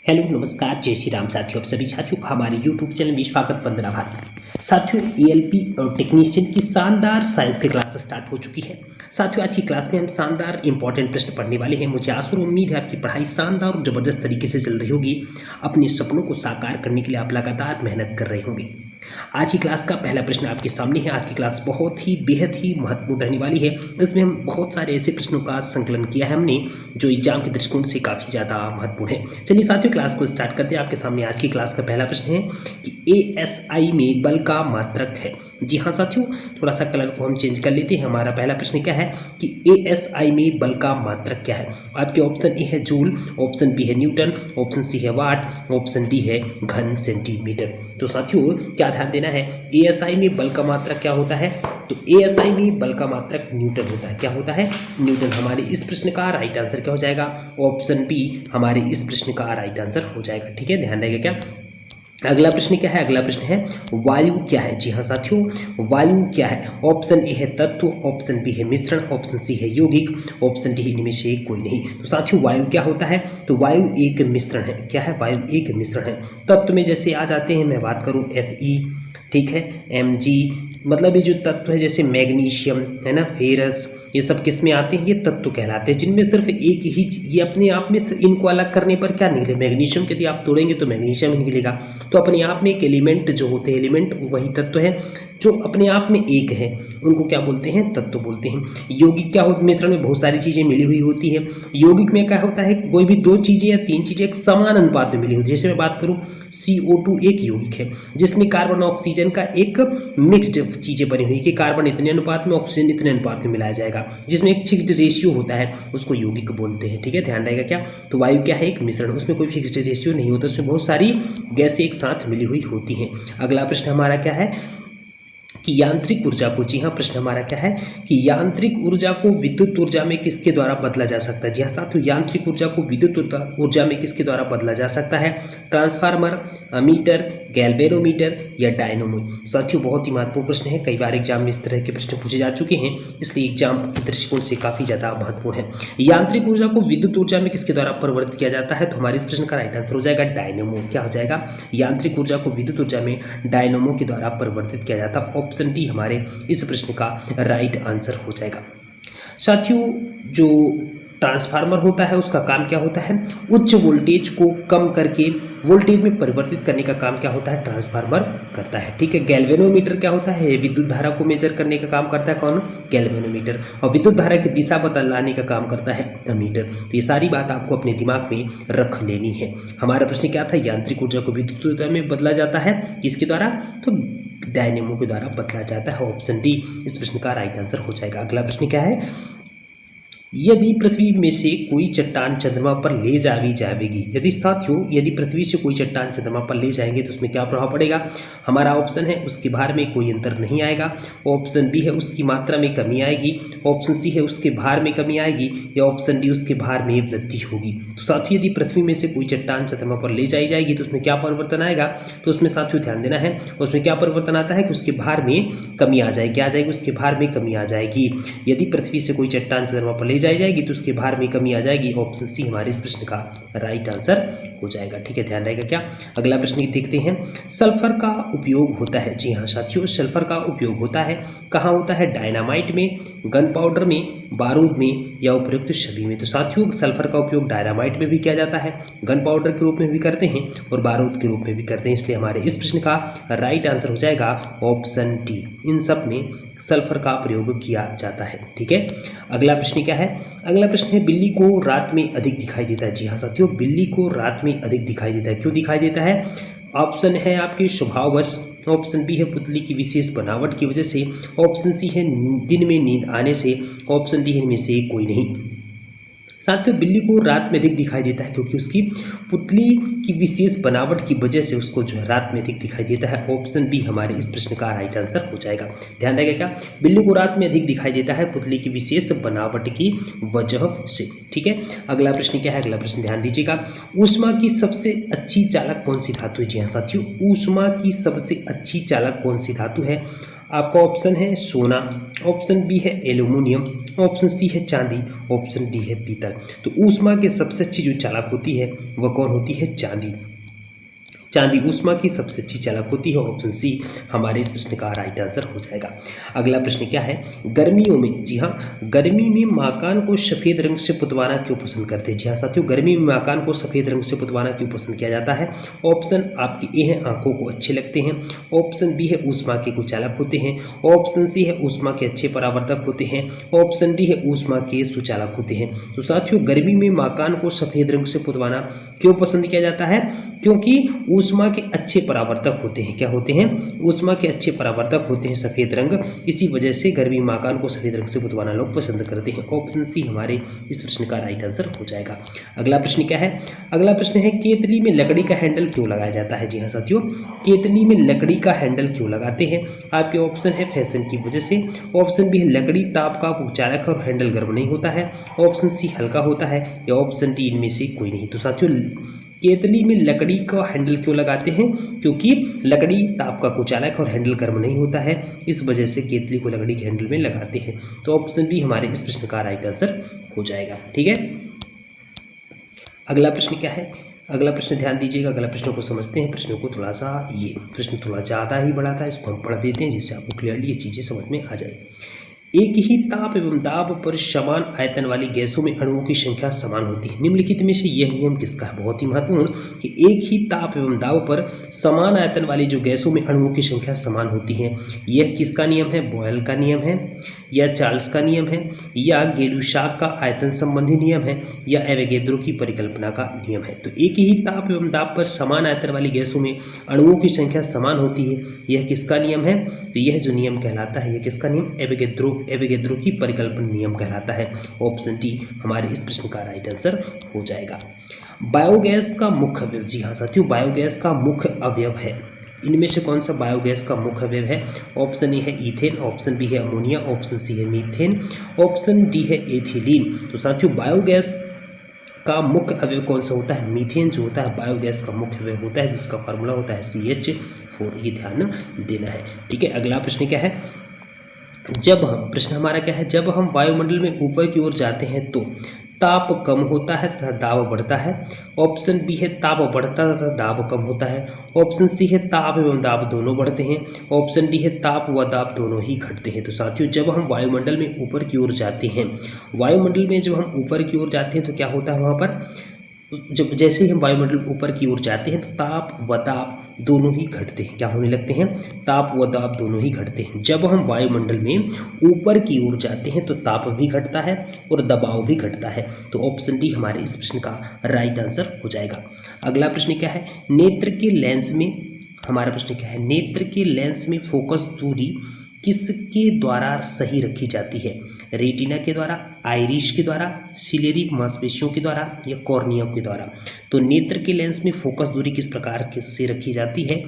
Hello नमस्कार जय श्री राम साथियों, आप सभी साथियों का हमारे यूट्यूब चैनल में स्वागत वंदनाभार। साथियों एएलपी और टेक्नीशियन की शानदार साइंस की क्लास स्टार्ट हो चुकी है। साथियों आज की क्लास में हम शानदार इंपॉर्टेंट प्रश्न पढ़ने वाले हैं। मुझे आशा और उम्मीद है आपकी पढ़ाई शानदार और ज़बरदस्त तरीके से चल रही होगी। अपने सपनों को साकार करने के लिए आप लगातार मेहनत कर रहे होंगे। आज की क्लास का पहला प्रश्न आपके सामने है। आज की क्लास बहुत ही बेहद ही महत्वपूर्ण रहने वाली है। इसमें हम बहुत सारे ऐसे प्रश्नों का संकलन किया है हमने जो एग्जाम के दृष्टिकोण से काफ़ी ज़्यादा महत्वपूर्ण है। चलिए साथियों क्लास को स्टार्ट करते हैं। आपके सामने आज की क्लास का पहला प्रश्न है कि एएसआई में बल का मात्रक है। जी हाँ साथियों, थोड़ा सा कलर को हम चेंज कर लेते हैं। हमारा पहला प्रश्न क्या है कि एएसआई में बल का मात्रक क्या है। आपके ऑप्शन ए है जूल, ऑप्शन बी है न्यूटन, ऑप्शन सी है वाट, ऑप्शन डी है घन सेंटीमीटर। तो साथियों क्या ध्यान देना है, एएसआई में बल का मात्रक क्या होता है, तो एएसआई में बल का मात्रक न्यूटन होता है। क्या होता है, न्यूटन। हमारे इस प्रश्न का राइट आंसर क्या हो जाएगा, ऑप्शन बी हमारे इस प्रश्न का राइट आंसर हो जाएगा। ठीक है, ध्यान रहेगा क्या। अगला प्रश्न क्या है, अगला प्रश्न है वायु क्या है। जी हाँ साथियों, वायु क्या है। ऑप्शन ए है तत्व, ऑप्शन बी है मिश्रण, ऑप्शन सी है यौगिक, ऑप्शन डी इनमें से कोई नहीं। तो साथियों वायु क्या होता है, तो वायु एक मिश्रण है। क्या है, वायु एक मिश्रण है। तत्व में जैसे आ जाते हैं, मैं बात करूँ Fe, ठीक है, Mg, मतलब ये जो तत्व है जैसे मैग्नीशियम है ना, फेरस, ये सब किस में आते हैं, ये तत्व कहलाते हैं, जिनमें सिर्फ एक ही ये अपने आप में इनको अलग करने पर क्या निकले, मैग्नीशियम यदि आप तोड़ेंगे तो मैग्नीशियम ही निकलेगा। तो अपने आप में एक एलिमेंट जो होते हैं, एलिमेंट वही तत्व है जो अपने आप में एक है, उनको क्या बोलते हैं, तत्व बोलते हैं। यौगिक क्या होता है, मिश्रण में बहुत सारी चीज़ें मिली हुई होती है। यौगिक में क्या होता है, कोई भी दो चीज़ें या तीन चीज़ें एक समान अनुपात में मिली होती है। जैसे मैं बात करूँ CO2 एक यौगिक है जिसमें कार्बन ऑक्सीजन का एक मिक्स्ड चीज़ें बनी हुई कि कार्बन इतने अनुपात में, ऑक्सीजन इतने अनुपात में मिलाया जाएगा, जिसमें एक फिक्स्ड रेशियो होता है, उसको यौगिक बोलते हैं। ठीक है, ध्यान रहेगा क्या। तो वायु क्या है, एक मिश्रण, उसमें कोई फिक्स्ड रेशियो नहीं होता, उसमें बहुत सारी गैसें एक साथ मिली हुई होती हैं। अगला प्रश्न हमारा क्या है कि यांत्रिक ऊर्जा को, जी हाँ प्रश्न हमारा क्या है कि यांत्रिक ऊर्जा को विद्युत ऊर्जा में किसके द्वारा बदला जा सकता है। जी हाँ साथियों, यांत्रिक ऊर्जा को विद्युत ऊर्जा में किसके द्वारा बदला जा सकता है, ट्रांसफार्मर, अमीटर, गैल्वेनोमीटर या डायनोमो। साथियों बहुत ही महत्वपूर्ण प्रश्न है, कई बार एग्जाम में इस तरह के प्रश्न पूछे जा चुके हैं, इसलिए एग्जाम के दृष्टिकोण से काफ़ी ज़्यादा महत्वपूर्ण है। यांत्रिक ऊर्जा को विद्युत ऊर्जा में किसके द्वारा परिवर्तित किया जाता है, तो हमारे इस प्रश्न का राइट आंसर हो जाएगा डायनोमो। क्या हो जाएगा, यांत्रिक ऊर्जा को विद्युत ऊर्जा में डायनोमो के द्वारा परिवर्तित किया जाता है। ऑप्शन डी हमारे इस प्रश्न का राइट आंसर हो जाएगा। साथियों जो ट्रांसफार्मर होता है उसका काम क्या होता है, उच्च वोल्टेज को कम करके वोल्टेज में परिवर्तित करने का काम क्या होता है, ट्रांसफार्मर करता है। ठीक है, गैल्वेनोमीटर क्या होता है, विद्युत धारा को मेजर करने का काम करता है कौन, गैल्वेनोमीटर, और विद्युत धारा की दिशा बदलाने का काम करता है अमीटर। तो ये सारी बात आपको अपने दिमाग में रख लेनी है। हमारा प्रश्न क्या था, यांत्रिक ऊर्जा को विद्युत ऊर्जा में बदला जाता है किसके द्वारा, तो डायनेमो के द्वारा बदला जाता है। ऑप्शन डी इस प्रश्न का राइट आंसर हो जाएगा। अगला प्रश्न क्या है, यदि पृथ्वी में से कोई चट्टान चंद्रमा पर ले जाएगी, यदि साथियों यदि पृथ्वी से कोई चट्टान चंद्रमा पर ले जाएंगे तो उसमें क्या प्रभाव पड़ेगा। हमारा ऑप्शन है उसके भार में कोई अंतर नहीं आएगा, ऑप्शन बी है उसकी मात्रा में कमी आएगी, ऑप्शन सी है उसके भार में कमी आएगी, या ऑप्शन डी उसके भार में वृद्धि होगी। तो साथियों यदि पृथ्वी में से कोई चट्टान चंद्रमा पर ले जाई जाएगी तो उसमें क्या परिवर्तन आएगा, तो उसमें साथियों ध्यान देना है, उसमें क्या परिवर्तन आता है कि उसके भार में कमी आ जाएगी। उसके भार में कमी आ जाएगी। यदि पृथ्वी से कोई चट्टान चंद्रमा पर ले जाएगी तो उसके भार में कमी आ जाएगी। ऑप्शन सी हमारे इस प्रश्न का राइट आंसर हो जाएगा। ठीक है, ध्यान रहेगा क्या। अगला प्रश्न देखते हैं, सल्फर का उपयोग होता है। जी हाँ साथियों, सल्फर का उपयोग होता है कहाँ होता है, डायनामाइट में, गन पाउडर में, बारूद में या उपयुक्त सभी में। तो साथियों सल्फर का उपयोग डायनामाइट में भी किया जाता है, गन पाउडर के रूप में भी करते हैं और बारूद के रूप में भी करते हैं, इसलिए हमारे इस प्रश्न का राइट आंसर हो जाएगा ऑप्शन डी। इन सब में सल्फर का प्रयोग किया जाता है। ठीक है, अगला प्रश्न क्या है, अगला प्रश्न है बिल्ली को रात में अधिक दिखाई देता है। जी हाँ साथियों, बिल्ली को रात में अधिक दिखाई देता है, क्यों दिखाई देता है। ऑप्शन है आपके स्वभाववश, ऑप्शन बी है पुतली की विशेष बनावट की वजह से, ऑप्शन सी है दिन में नींद आने से, ऑप्शन डी इनमें से कोई नहीं। साथियों बिल्ली को रात में अधिक दिखाई देता है क्योंकि उसकी पुतली की विशेष बनावट की वजह से उसको जो है रात में अधिक दिखाई देता है। ऑप्शन बी हमारे इस प्रश्न का राइट आंसर हो जाएगा। ध्यान रहेगा क्या, बिल्ली को रात में अधिक दिखाई देता है पुतली की विशेष बनावट की वजह से। ठीक है, अगला प्रश्न क्या है, अगला प्रश्न ध्यान दीजिएगा, ऊष्मा की सबसे अच्छी चालक कौन सी धातु है। जी हाँ साथियों, ऊष्मा की सबसे अच्छी चालक कौन सी धातु है। आपका ऑप्शन है सोना, ऑप्शन बी है एल्यूमिनियम, ऑप्शन सी है चांदी, ऑप्शन डी है पीतल। तो ऊष्मा की सबसे अच्छी जो चालक होती है वह कौन होती है? चांदी। चांदी ऊष्मा की सबसे अच्छी चालक होती है। ऑप्शन सी हमारे इस प्रश्न का राइट आंसर हो जाएगा। अगला प्रश्न क्या है? गर्मियों में, जी हाँ, गर्मी में मकान को सफ़ेद रंग से पुतवाना क्यों पसंद करते हैं? जी हाँ साथियों, गर्मी में मकान को सफ़ेद रंग से पुतवाना क्यों पसंद किया जाता है? ऑप्शन आपके ए है आंखों को अच्छे लगते हैं, ऑप्शन बी है ऊष्मा के कुचालक होते हैं, ऑप्शन सी है ऊष्मा के अच्छे परावर्तक होते हैं, ऑप्शन डी है ऊष्मा के सुचालक होते हैं। तो साथियों, गर्मी में मकान को सफ़ेद रंग से पुतवाना क्यों पसंद किया जाता है? क्योंकि ऊष्मा के अच्छे परावर्तक होते हैं। क्या होते हैं? ऊष्मा के अच्छे परावर्तक होते हैं सफ़ेद रंग। इसी वजह से गर्मी मकान को सफ़ेद रंग से पुतवाना लोग पसंद करते हैं। ऑप्शन सी हमारे इस प्रश्न का राइट आंसर हो जाएगा। अगला प्रश्न क्या है? अगला प्रश्न है केतली में लकड़ी का हैंडल क्यों लगाया जाता है? जी हाँ साथियों, केतली में लकड़ी का हैंडल क्यों लगाते हैं? आपके ऑप्शन है फैशन की वजह से, ऑप्शन बी है लकड़ी ताप का चालक और हैंडल गर्म नहीं होता है, ऑप्शन सी हल्का होता है, या ऑप्शन डी इनमें से कोई नहीं। तो साथियों, केतली में लकड़ी का हैंडल क्यों लगाते हैं? क्योंकि लकड़ी ताप का कुचालक और हैंडल गर्म नहीं होता है, इस वजह से केतली को लकड़ी के हैंडल में लगाते हैं। तो ऑप्शन बी हमारे इस प्रश्न का राइट आंसर हो जाएगा। ठीक है, अगला प्रश्न क्या है? अगला प्रश्न ध्यान दीजिएगा, अगला प्रश्न को समझते हैं। प्रश्नों को थोड़ा सा, ये प्रश्न थोड़ा ज़्यादा ही बड़ा था, इसको हम पढ़ देते हैं जिससे आपको क्लियरली ये चीज़ें समझ में आ जाए। एक ही ताप एवं दाब पर समान आयतन वाली गैसों में अणुओं की संख्या समान होती है। निम्नलिखित में से यह नियम किसका है? बहुत ही महत्वपूर्ण, कि एक ही ताप एवं दाब पर समान आयतन वाली जो गैसों में अणुओं की संख्या समान होती है, यह किसका नियम है? बॉयल का नियम है, या चार्ल्स का नियम है, या गेलुशाक का आयतन संबंधी नियम है, या एवोगैड्रो की परिकल्पना का नियम है। तो एक ही ताप एवं दाब पर समान आयतन वाली गैसों में अणुओं की संख्या समान होती है, यह किसका नियम है? तो यह जो नियम कहलाता है, यह किसका नियम? एवोगैड्रो की परिकल्पना नियम कहलाता है। ऑप्शन डी हमारे इस प्रश्न का राइट आंसर हो जाएगा। बायोगैस का मुख्य अवयव, जी हाँ साथियों, बायोगैस का मुख्य अवयव है, इनमें से कौन सा बायोगैस का मुख्य अवयव है? ऑप्शन ए है ईथेन, ऑप्शन बी है अमोनिया, ऑप्शन सी है मीथेन, ऑप्शन डी है एथिलीन। तो साथियों, बायोगैस का मुख्य अवयव कौन सा होता है? मीथेन जो होता है बायोगैस का मुख्य अवयव होता है, जिसका फार्मूला होता है CH4। ये ध्यान देना है। ठीक है, अगला प्रश्न क्या है? प्रश्न हमारा क्या है? जब हम वायुमंडल में ऊपर की ओर जाते हैं तो ताप कम होता है तथा दाब बढ़ता है। ऑप्शन बी है ताप बढ़ता है तथा दाब कम होता है, ऑप्शन सी है ताप एवं दाब दोनों बढ़ते हैं, ऑप्शन डी है ताप व दाब दोनों ही घटते हैं। तो साथियों, जब हम वायुमंडल में ऊपर की ओर जाते हैं, वायुमंडल में जब हम ऊपर की ओर जाते हैं तो क्या होता है? वहाँ पर जब जैसे ही हम वायुमंडल ऊपर की ओर जाते हैं तो ताप व दाब दोनों ही घटते हैं। क्या होने लगते हैं? ताप व दाब दोनों ही घटते हैं। जब हम वायुमंडल में ऊपर की ओर जाते हैं तो ताप भी घटता है और दबाव भी घटता है। तो ऑप्शन डी हमारे इस प्रश्न का राइट आंसर हो जाएगा। अगला प्रश्न क्या है? नेत्र के लेंस में, हमारा प्रश्न क्या है? नेत्र के लेंस में फोकस दूरी किसके द्वारा सही रखी जाती है? रेटिना के द्वारा, आइरिश के द्वारा, सिलेरी मांसपेशियों के द्वारा, या कॉर्निया के द्वारा। तो नेत्र के लेंस में फोकस दूरी किस प्रकार से रखी जाती है?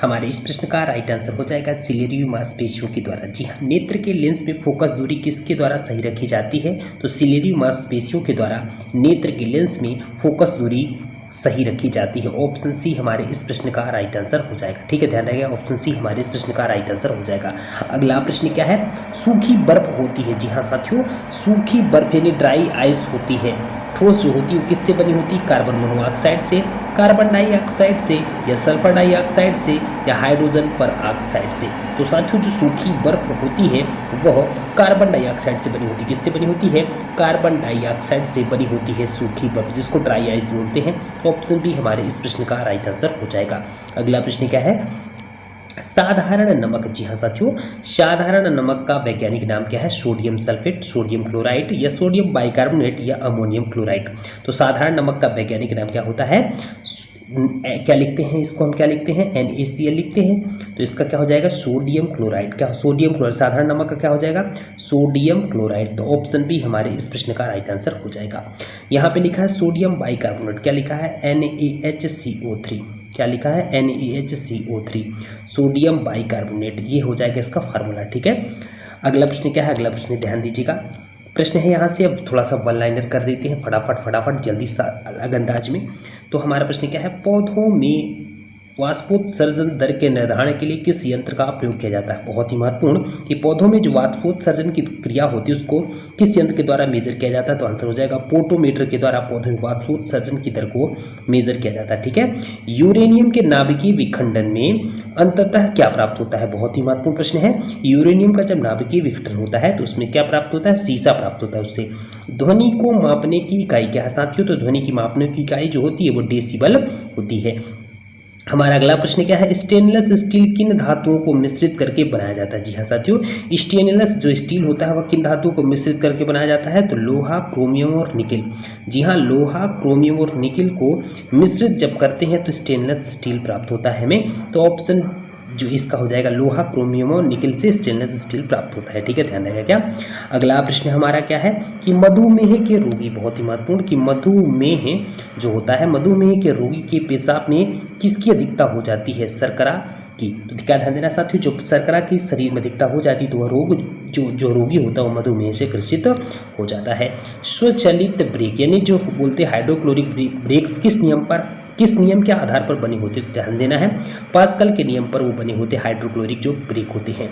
हमारे इस प्रश्न का राइट आंसर हो जाएगा सिलेरी मांसपेशियों के द्वारा। जी हाँ, नेत्र के लेंस में फोकस दूरी किसके द्वारा सही रखी जाती है? तो सिलेरी मांसपेशियों के द्वारा नेत्र के लेंस में फोकस दूरी सही रखी जाती है। ऑप्शन सी हमारे इस प्रश्न का राइट आंसर हो जाएगा। ठीक है, ध्यान रखिएगा, ऑप्शन सी हमारे इस प्रश्न का राइट आंसर हो जाएगा। अगला प्रश्न क्या है? सूखी बर्फ होती है। जी हाँ साथियों, सूखी बर्फ यानी ड्राई आइस होती है, ठोस जो होती है वो किससे बनी होती है? कार्बन मोनोऑक्साइड से, कार्बन डाइऑक्साइड से, या सल्फर डाइऑक्साइड से, या हाइड्रोजन पर ऑक्साइड से। तो साथियों, जो सूखी बर्फ होती है वह कार्बन डाइऑक्साइड से बनी होती है। किससे बनी होती है? कार्बन डाइऑक्साइड से बनी होती है सूखी बर्फ, जिसको ड्राई आइस बोलते हैं। ऑप्शन बी हमारे इस प्रश्न का राइट आंसर हो जाएगा। अगला प्रश्न क्या है? साधारण नमक। जी हाँ साथियों, साधारण नमक का वैज्ञानिक नाम क्या है? सोडियम सल्फेट, सोडियम क्लोराइड, या सोडियम बाइकार्बोनेट, या अमोनियम क्लोराइड। तो साधारण नमक का वैज्ञानिक नाम क्या होता है? क्या लिखते हैं इसको? हम क्या लिखते हैं? NaCl लिखते हैं। तो इसका क्या हो जाएगा? Sodium chloride. क्या? Sodium chloride. साधारण नमक का क्या हो जाएगा? Sodium chloride. तो ऑप्शन बी हमारे इस प्रश्न का राइट आंसर हो जाएगा। यहाँ पे लिखा है सोडियम बाइकार्बोनेट, क्या लिखा है? NaHCO3। क्या लिखा है? NaHCO3, sodium bicarbonate. ये हो जाएगा इसका फार्मूला। ठीक है, अगला प्रश्न क्या है? अगला प्रश्न ध्यान दीजिएगा, प्रश्न है यहाँ से, अब थोड़ा सा वन लाइनर कर देते हैं फटाफट जल्दी सा अलग अंदाज में। तो हमारा प्रश्न क्या है? पौधों में वाष्पोत्सर्जन दर के निर्धारण के लिए किस यंत्र का प्रयोग किया जाता है? बहुत ही महत्वपूर्ण कि पौधों में जो वाष्पोत्सर्जन की क्रिया होती है उसको किस यंत्र के द्वारा मेजर किया जाता है? तो आंसर हो जाएगा पोटोमीटर के द्वारा पौधों में वाष्पोत्सर्जन की दर को मेजर किया जाता है। ठीक है। यूरेनियम के नाभिकीय विखंडन में अंततः क्या प्राप्त होता है? बहुत ही महत्वपूर्ण प्रश्न है। यूरेनियम का जब नाभिकीय विघटन होता है तो उसमें क्या प्राप्त होता है? सीसा प्राप्त होता है उससे। ध्वनि को मापने की इकाई क्या है साथियों? तो ध्वनि की मापने की इकाई जो होती है वो डेसिबल होती है। हमारा अगला प्रश्न क्या है? स्टेनलेस स्टील किन धातुओं को मिश्रित करके बनाया जाता है? जी हाँ साथियों, स्टेनलेस जो स्टील होता है वह किन धातुओं को मिश्रित करके बनाया जाता है? तो लोहा, क्रोमियम और निकिल। जी हाँ, लोहा, क्रोमियम और निकिल को मिश्रित जब करते हैं तो स्टेनलेस स्टील प्राप्त होता है हमें। तो ऑप्शन जो इसका हो जाएगा लोहा, क्रोमियम और निकिल से स्टेनलेस स्टील प्राप्त होता है। ठीक है, ध्यान रहेगा क्या। अगला प्रश्न हमारा क्या है कि मधुमेह के रोगी, बहुत ही महत्वपूर्ण कि मधुमेह जो होता है, मधुमेह के रोगी के पेशाब में किसकी अधिकता हो जाती है? शर्करा की। तो क्या ध्यान देना साथियों, जो शर्करा की शरीर में अधिकता हो जाती है तो वह रोग जो रोगी होता है वो मधुमेह से ग्रसित हो जाता है। स्वचालित ब्रेक यानी जो बोलते हैं हाइड्रोक्लोरिक ब्रेक्स किस नियम के आधार पर बने होते हैं? ध्यान देना है, पास्कल के नियम पर वो बने होते हाइड्रोक्लोरिक जो ब्रेक होते हैं।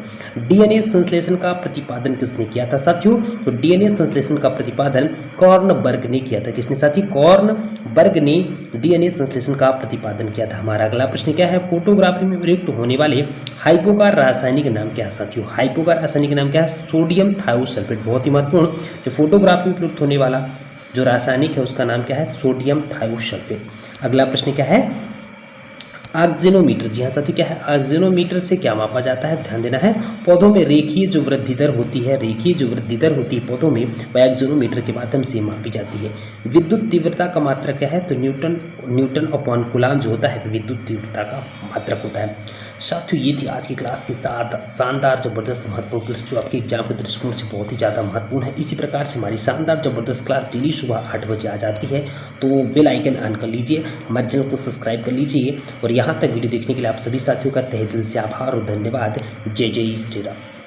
डीएनए संश्लेषण का प्रतिपादन किसने किया था साथियों? तो डीएनए संश्लेषण का प्रतिपादन कॉर्नबर्ग ने किया था। किसने साथी? कॉर्नबर्ग ने डीएनए संश्लेषण का प्रतिपादन किया था। हमारा अगला प्रश्न क्या है? फोटोग्राफी में प्रयुक्त होने वाले हाइपो का रासायनिक नाम क्या है साथियों? हाइपो का रासायनिक नाम क्या है? Sodium thiosulphate. बहुत ही महत्वपूर्ण, जो फोटोग्राफी में प्रयुक्त होने वाला जो रासायनिक है उसका नाम क्या है? Sodium thiosulphate. अगला प्रश्न क्या है? ऑक्जेनोमीटर। जी हाँ साथियों, क्या है? ऑक्जेनोमीटर से क्या मापा जाता है? ध्यान देना है, पौधों में रेखीय जो वृद्धि दर होती है, रेखीय जो वृद्धि दर होती है पौधों में, वह ऑक्जेनोमीटर के माध्यम से मापी जाती है। विद्युत तीव्रता का मात्रक क्या है? तो न्यूटन अपॉन कूलाम जो होता है विद्युत तीव्रता का मात्रक होता है। साथियों, ये थी आज की क्लास की शानदार जबरदस्त महत्वपूर्ण क्लास जो आपके एग्जाम के दृष्टिकोण से बहुत ही ज़्यादा महत्वपूर्ण है। इसी प्रकार से हमारी शानदार जबरदस्त क्लास डेली सुबह 8 बजे आ जाती है, तो बेल आइकन ऑन कर लीजिए, हमारे चैनल को सब्सक्राइब कर लीजिए। और यहाँ तक वीडियो देखने के लिए आप सभी साथियों का तहे दिल से आभार और धन्यवाद। जय जय श्री राम।